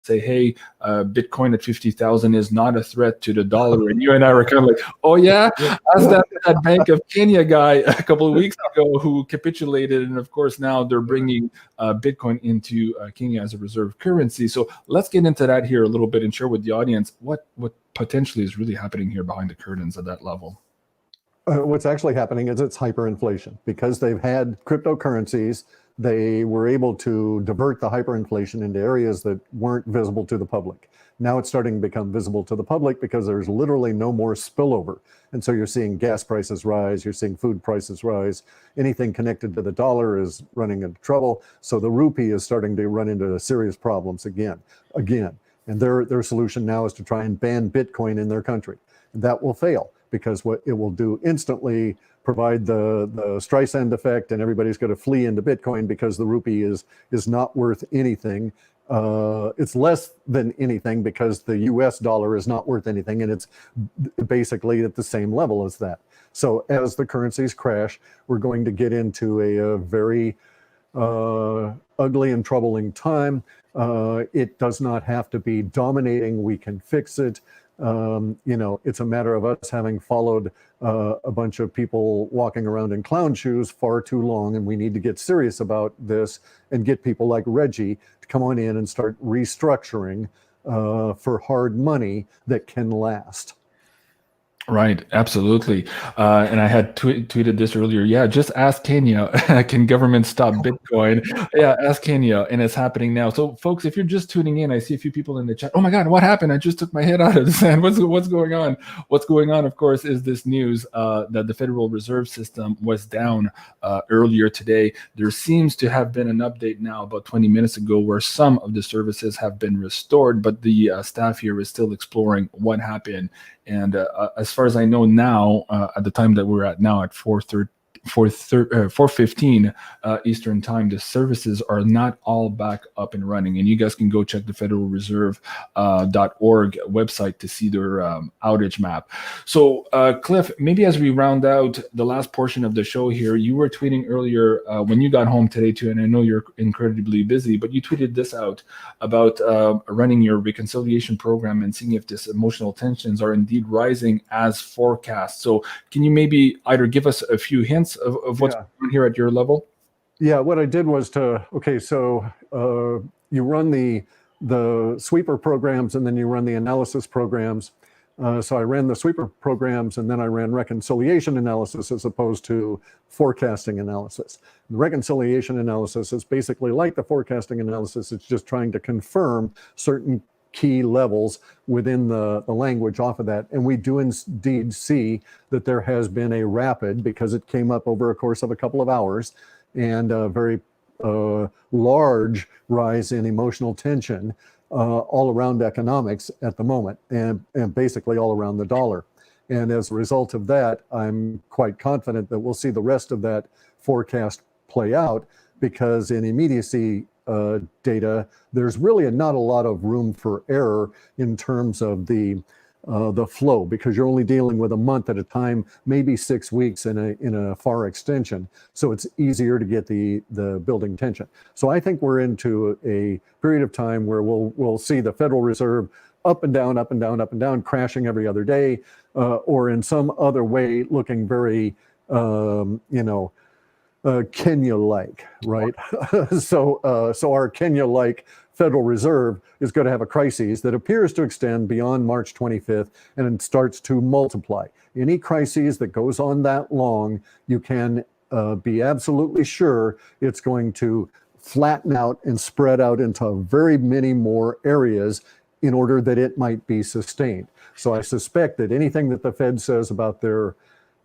say, hey, Bitcoin at 50,000 is not a threat to the dollar. And you and I were kind of like, oh yeah, as that Bank of Kenya guy a couple of weeks ago who capitulated. And of course, now they're bringing Bitcoin into Kenya as a reserve currency. So let's get into that here a little bit and share with the audience what potentially is really happening here behind the curtains at that level. What's actually happening is it's hyperinflation. Because they've had cryptocurrencies, they were able to divert the hyperinflation into areas that weren't visible to the public. Now it's starting to become visible to the public because there's literally no more spillover. And so you're seeing gas prices rise, you're seeing food prices rise. Anything connected to the dollar is running into trouble. So the rupee is starting to run into serious problems again. And their solution now is to try and ban Bitcoin in their country. And that will fail, because what it will do instantly provide the Streisand effect, and everybody's going to flee into Bitcoin because the rupee is not worth anything. It's less than anything because the US dollar is not worth anything, and it's basically at the same level as that. So as the currencies crash, we're going to get into a very ugly and troubling time. It does not have to be dominating. We can fix it. It's a matter of us having followed a bunch of people walking around in clown shoes far too long, and we need to get serious about this and get people like Reggie to come on in and start restructuring for hard money that can last. Right, absolutely. And I had tweeted this earlier. Yeah, just ask Kenya. Can government stop Bitcoin? Yeah, ask Kenya, and it's happening now. So, folks, if you're just tuning in, I see a few people in the chat. Oh my God, what happened? I just took my head out of the sand. What's going on? What's going on, of course, is this news that the Federal Reserve System was down earlier today. There seems to have been an update now about 20 minutes ago where some of the services have been restored, but the staff here is still exploring what happened. And as far as I know now, at the time that we're at now at 4:15 Eastern time, the services are not all back up and running. And you guys can go check the federalreserve.org website to see their outage map. So Clif, maybe as we round out the last portion of the show here, you were tweeting earlier when you got home today too, and I know you're incredibly busy, but you tweeted this out about running your reconciliation program and seeing if this emotional tensions are indeed rising as forecast. So can you maybe either give us a few hints of what's going on here at your level? Yeah, what I did was you run the sweeper programs and then you run the analysis programs. So I ran the sweeper programs and then I ran reconciliation analysis as opposed to forecasting analysis. The reconciliation analysis is basically like the forecasting analysis. It's just trying to confirm certain key levels within the language off of that. And we do indeed see that there has been a rapid, because it came up over a course of a couple of hours, and a very large rise in emotional tension all around economics at the moment, and basically all around the dollar. And as a result of that, I'm quite confident that we'll see the rest of that forecast play out, because in immediacy data, there's really not a lot of room for error in terms of the flow, because you're only dealing with a month at a time, maybe 6 weeks in a far extension. So it's easier to get the building tension. So I think we're into a period of time where we'll see the Federal Reserve up and down, up and down, up and down, crashing every other day, or in some other way looking very, Kenya-like, right? So our Kenya-like Federal Reserve is going to have a crisis that appears to extend beyond March 25th, and it starts to multiply. Any crisis that goes on that long, you can be absolutely sure it's going to flatten out and spread out into very many more areas in order that it might be sustained. So I suspect that anything that the Fed says about their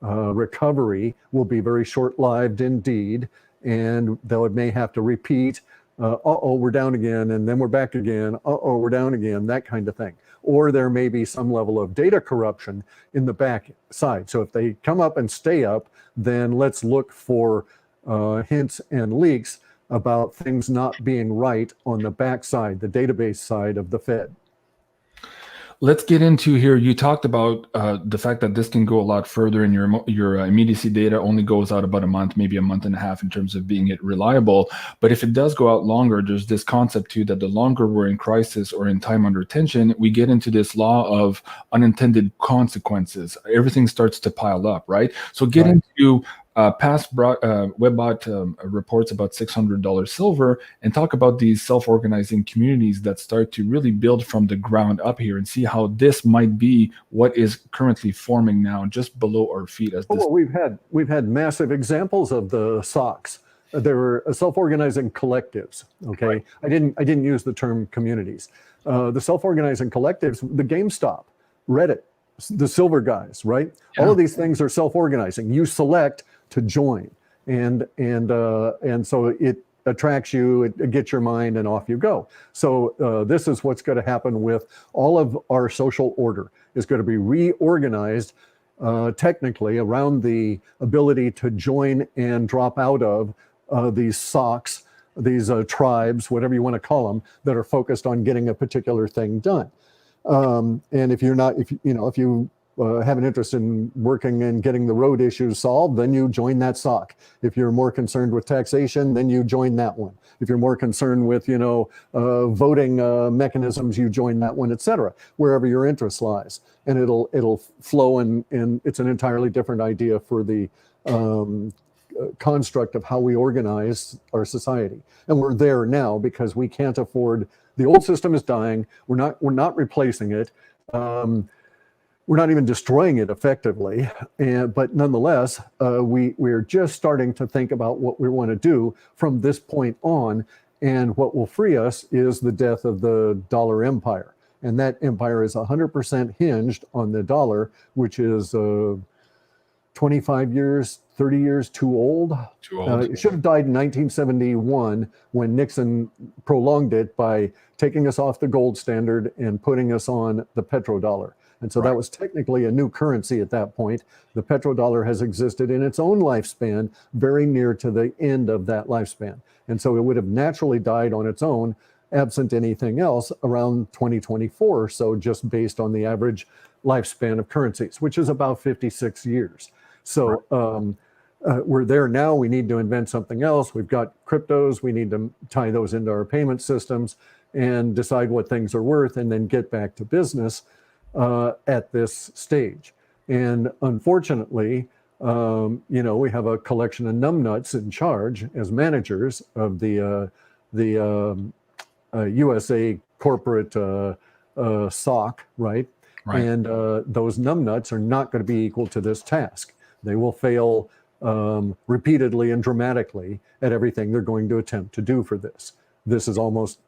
recovery will be very short-lived indeed, and they may have to repeat, we're down again, and then we're back again, we're down again, that kind of thing. Or there may be some level of data corruption in the back side. So if they come up and stay up, then let's look for hints and leaks about things not being right on the back side, the database side of the Fed. Let's get into here. You talked about the fact that this can go a lot further, and your immediacy data only goes out about a month, maybe a month and a half in terms of being it reliable. But if it does go out longer, there's this concept too that the longer we're in crisis or in time under tension, we get into this law of unintended consequences. Everything starts to pile up, right? So get Right. into past Webbot reports about $600 silver, and talk about these self-organizing communities that start to really build from the ground up here, and see how this might be what is currently forming now just below our feet as Oh, this. well, we've had massive examples of the SOCs. There were self-organizing collectives. Okay, Right. I didn't use the term communities. The self-organizing collectives, the GameStop, Reddit, the Silver Guys, right? All Yeah. of these things are self-organizing. You select to join, and so it attracts you, it gets your mind, and off you go. So this is what's going to happen with all of our social order is going to be reorganized technically around the ability to join and drop out of these SOCs, these tribes, whatever you want to call them, that are focused on getting a particular thing done. And if you have an interest in working and getting the road issues solved, then you join that SOC. If you're more concerned with taxation, then you join that one. If you're more concerned with voting mechanisms, you join that one, etc. Wherever your interest lies, and it'll flow, and it's an entirely different idea for the construct of how we organize our society. And we're there now because we can't afford. The old system is dying. We're not replacing it. We're not even destroying it effectively, but nonetheless, we're just starting to think about what we want to do from this point on. And what will free us is the death of the dollar empire. And that empire is 100% hinged on the dollar, which is 25 years, 30 years too old. Too old. It should have died in 1971 when Nixon prolonged it by taking us off the gold standard and putting us on the petrodollar. And so that was technically a new currency at that point. The petrodollar has existed in its own lifespan, very near to the end of that lifespan. And so it would have naturally died on its own, absent anything else, around 2024 or so, just based on the average lifespan of currencies, which is about 56 years. So we're there now. We need to invent something else. We've got cryptos. We need to tie those into our payment systems and decide what things are worth, and then get back to business at this stage. And unfortunately, we have a collection of numbnuts in charge as managers of the USA corporate SOC, right? And those numbnuts are not going to be equal to this task. They will fail repeatedly and dramatically at everything they're going to attempt to do for this. This is almost,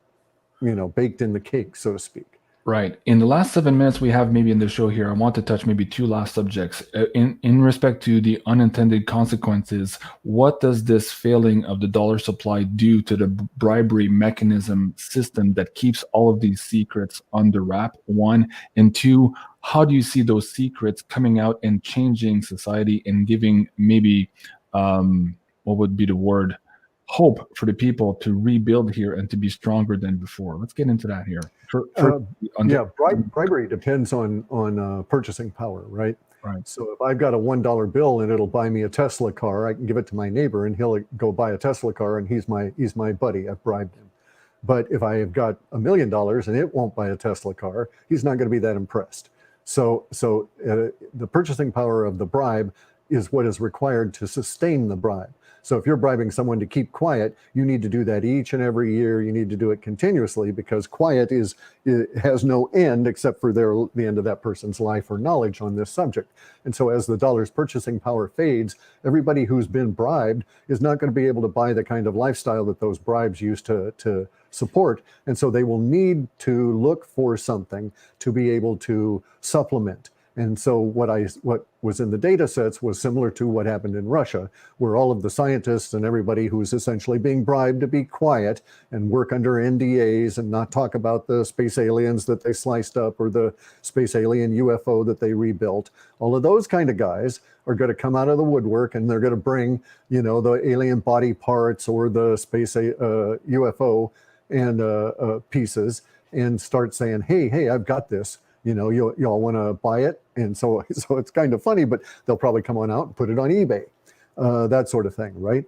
baked in the cake, so to speak. Right. In the last 7 minutes we have maybe in the show here, I want to touch maybe two last subjects. In respect to the unintended consequences, what does this failing of the dollar supply do to the bribery mechanism system that keeps all of these secrets under wrap? One. And two, how do you see those secrets coming out and changing society and giving maybe, what would be the word? Hope for the people to rebuild here and to be stronger than before. Let's get into that here. Bribery depends on purchasing power, right? Right. So if I've got a $1 bill and it'll buy me a Tesla car, I can give it to my neighbor and he'll go buy a Tesla car, and he's my buddy. I've bribed him. But if I have got $1 million and it won't buy a Tesla car, he's not going to be that impressed. So the purchasing power of the bribe is what is required to sustain the bribe. So if you're bribing someone to keep quiet, you need to do that each and every year. You need to do it continuously, because quiet has no end except for the end of that person's life or knowledge on this subject. And so as the dollar's purchasing power fades, everybody who's been bribed is not going to be able to buy the kind of lifestyle that those bribes used to support. And so they will need to look for something to be able to supplement. And so what was in the data sets was similar to what happened in Russia, where all of the scientists and everybody who was essentially being bribed to be quiet and work under NDAs and not talk about the space aliens that they sliced up or the space alien UFO that they rebuilt. All of those kind of guys are going to come out of the woodwork, and they're going to bring, the alien body parts or the space UFO and pieces, and start saying, hey, I've got this. You all want to buy it, and so it's kind of funny, but they'll probably come on out and put it on eBay, that sort of thing, right?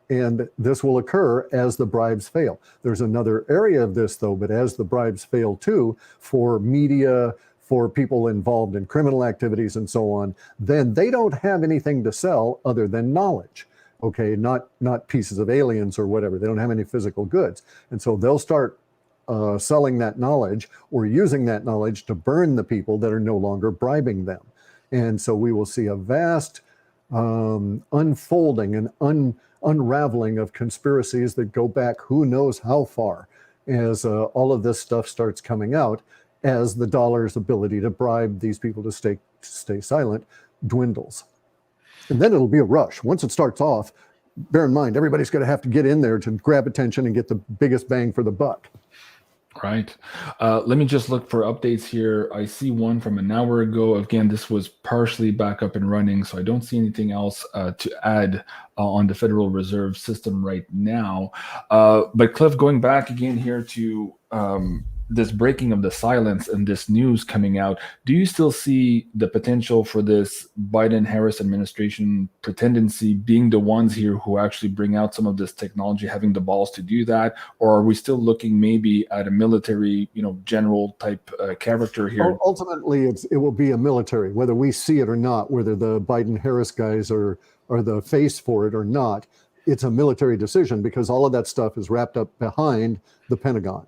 And this will occur as the bribes fail. There's another area of this, though, but as the bribes fail too, for media, for people involved in criminal activities and so on, then they don't have anything to sell other than knowledge. Okay, not pieces of aliens or whatever. They don't have any physical goods. And so they'll start selling that knowledge or using that knowledge to burn the people that are no longer bribing them. And so we will see a vast unfolding and unraveling of conspiracies that go back who knows how far as all of this stuff starts coming out, as the dollar's ability to bribe these people to stay silent dwindles. And then it'll be a rush. Once it starts off, bear in mind, everybody's going to have to get in there to grab attention and get the biggest bang for the buck. Right. Let me just look for updates here. I see one from an hour ago. Again, this was partially back up and running, so I don't see anything else to add on the Federal Reserve System right now. But Cliff, going back again here to this breaking of the silence and this news coming out, do you still see the potential for this Biden-Harris administration pretendency being the ones here who actually bring out some of this technology, having the balls to do that? Or are we still looking maybe at a military, general type character here? Ultimately, it will be a military, whether we see it or not, whether the Biden-Harris guys are the face for it or not. It's a military decision because all of that stuff is wrapped up behind the Pentagon,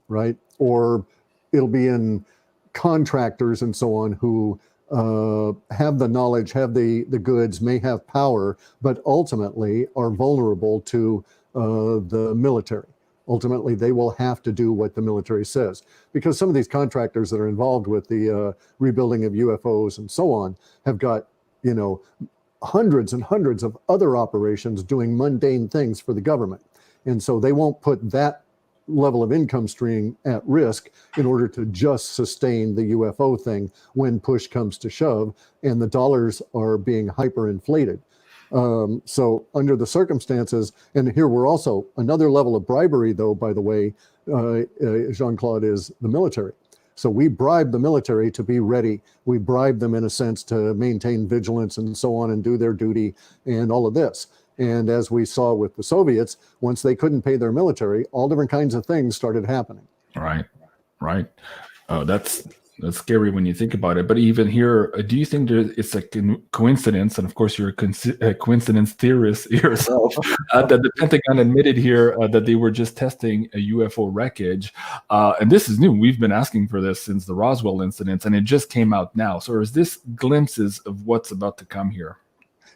right? Or it'll be in contractors and so on who have the knowledge, have the goods, may have power, but ultimately are vulnerable to the military. Ultimately, they will have to do what the military says, because some of these contractors that are involved with the rebuilding of UFOs and so on have got, hundreds and hundreds of other operations doing mundane things for the government. And so they won't put that level of income stream at risk in order to just sustain the UFO thing when push comes to shove and the dollars are being hyperinflated. So under the circumstances, and here we're also another level of bribery, though, by the way, Jean-Claude, is the military. So we bribe the military to be ready. We bribe them in a sense to maintain vigilance and so on and do their duty and all of this. And as we saw with the Soviets, once they couldn't pay their military, all different kinds of things started happening. Right. Oh, that's scary when you think about it. But even here, do you think it's a coincidence? And of course, you're a coincidence theorist yourself. That the Pentagon admitted here that they were just testing a UFO wreckage, and this is new. We've been asking for this since the Roswell incidents, and it just came out now. So, is this glimpses of what's about to come here?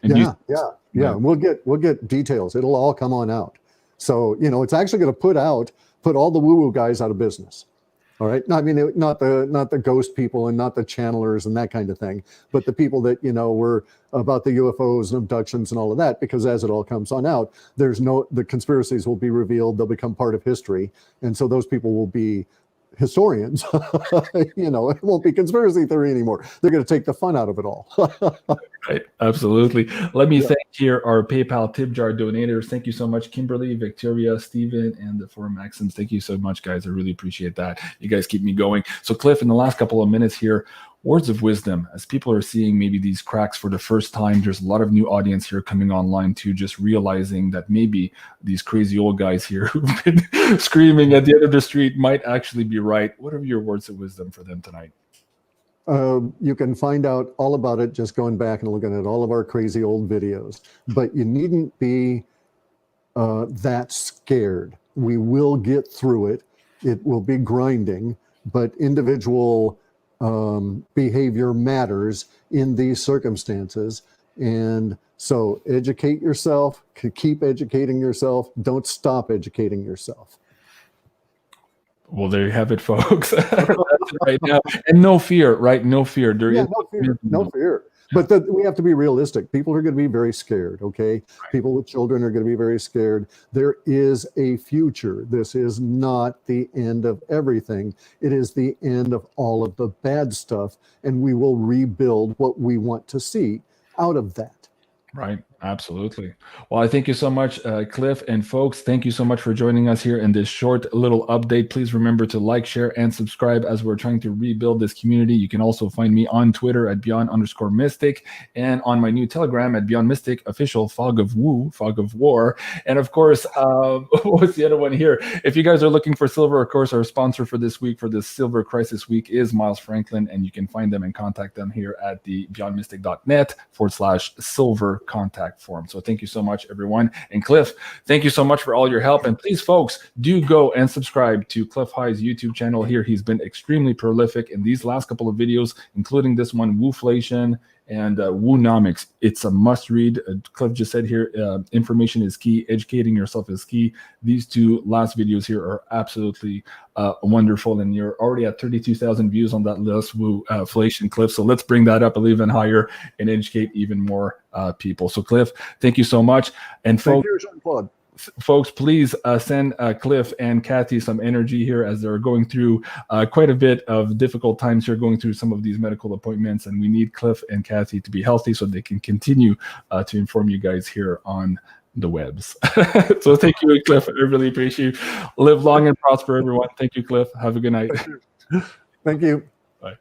And Yeah. We'll get details. It'll all come on out. So, it's actually going to put all the woo-woo guys out of business. All right. I mean, not the ghost people and not the channelers and that kind of thing, but the people that, were about the UFOs and abductions and all of that, because as it all comes on out, the conspiracies will be revealed. They'll become part of history. And so those people will be historians. It won't be conspiracy theory anymore. They're going to take the fun out of it all. Right, absolutely. Let me thank here our PayPal tip jar donators. Thank you so much, Kimberly, Victoria, Stephen, and the four Maxims. Thank you so much, guys. I really appreciate that. You guys keep me going. So, Cliff, in the last couple of minutes here, words of wisdom as people are seeing maybe these cracks for the first time. There's a lot of new audience here coming online too, just realizing that maybe these crazy old guys here who've been screaming at the end of the street might actually be right. What are your words of wisdom for them tonight? You can find out all about it just going back and looking at all of our crazy old videos. But you needn't be that scared. We will get through it. It will be grinding, but individual behavior matters in these circumstances. And so educate yourself, keep educating yourself. Don't stop educating yourself. Well, there you have it, folks. That's it right now. And no fear, right? No fear. No fear. But we have to be realistic. People are going to be very scared, okay? Right. People with children are going to be very scared. There is a future. This is not the end of everything. It is the end of all of the bad stuff, and we will rebuild what we want to see out of that. Right. Absolutely. Well, I thank you so much, Cliff, and folks. Thank you so much for joining us here in this short little update. Please remember to like, share, and subscribe as we're trying to rebuild this community. You can also find me on Twitter at Beyond_Mystic and on my new Telegram at Beyond Mystic Official, Fog of War. And of course, what's the other one here? If you guys are looking for silver, of course, our sponsor for this week, for this Silver Crisis Week, is Miles Franklin, and you can find them and contact them here at the beyondmystic.net/silver contact form. So thank you so much, everyone. And Cliff, thank you so much for all your help. And please, folks, do go and subscribe to Clif High's YouTube channel here. He's been extremely prolific in these last couple of videos, including this one, Wooflation and Woonomics. It's a must read. Cliff just said here, information is key. Educating yourself is key. These two last videos here are absolutely wonderful. And you're already at 32,000 views on that list, Wooflation, Cliff. So let's bring that up even higher and educate even more people. So Cliff, thank you so much. And Thank you, Jean-Claude. Folks, please send Cliff and Kathy some energy here as they're going through quite a bit of difficult times here, going through some of these medical appointments, and we need Cliff and Kathy to be healthy so they can continue to inform you guys here on the webs. So thank you, Cliff. I really appreciate you. Live long and prosper, everyone. Thank you, Cliff. Have a good night. Thank you. Bye.